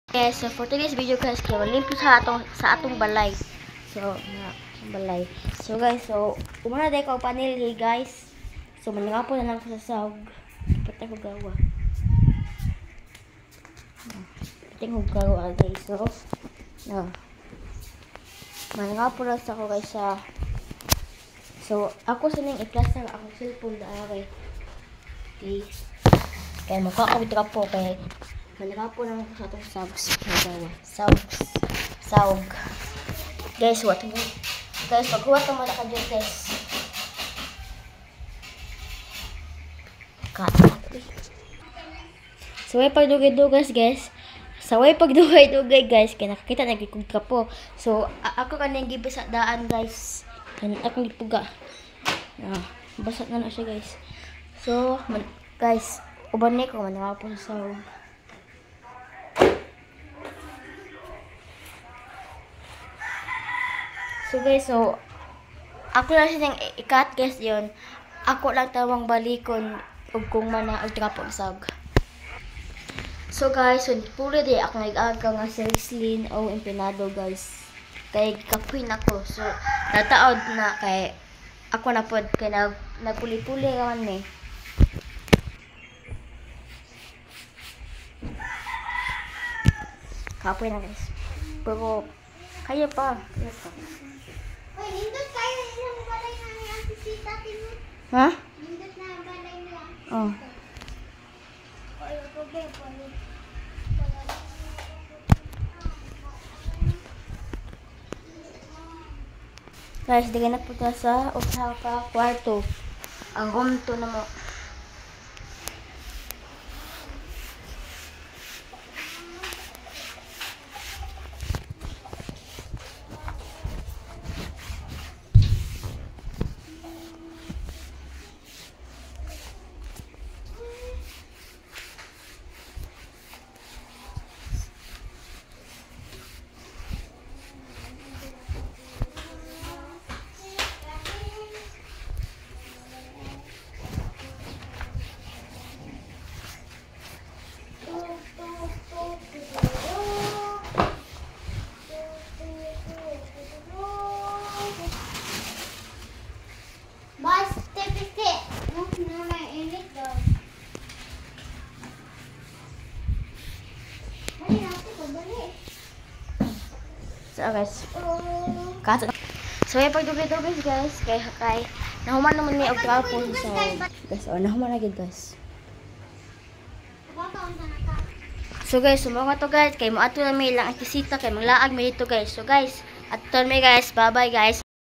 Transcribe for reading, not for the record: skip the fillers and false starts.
Yes, so for today's video guys, kaya limpyo sa atong balay. So, balay. So guys, so umana day ko panilhi guys. So manangapo na lang ko sa sahog. Patay ko gawa. Patay ko gawa guys. So, no. Manangapo lang sa ko guys sa. So, ako sa nang i-plaster akong cellphone daaway. Okay. Kaya makakawit ka po kaya manangapo lang ko sa atong sahog. Guys, what? Guys, pagkuha ito muna ka dyan, guys. So, way pagdugay-dugay, guys. Sa way pagdugay-dugay, guys, kaya nakakita, nagkikog ka po. So, ako kanang gibe sa daan, guys. Kaya akong gipuga. Basat na siya, guys. So, guys, uban ko, manangapo sa sahog. So guys, so ako lang siyang i-cut guys yun. Ako lang tawang balikon ug kung mana og trapong sag. So guys, so puro di ako nag-aga nga si Rislin o empanado guys. Kay kapuin ako. So nataod na kay ako na pod kay nagpuli-puli raman ni. Kapuin na guys. Pero kaya pa. Uy, nindot kayo yung balay na niya si Tita Tino. Ha? Nindot na balay niya. Oh. Uy, okay po. Guys, di na po sa usaha ka kwarto. Ang room to na mo. Bas, tepite. No, na init daw. Bali natin ko, bali. So guys, so yung pagdugay-dugay guys, kay nahuman naman ni og trapo sa guys, nahuman na gid guys. So guys, sumonga to guys, kay moadto na may ilang antisita kay maglaag mi dito guys. So guys, aton mi guys, bye-bye guys.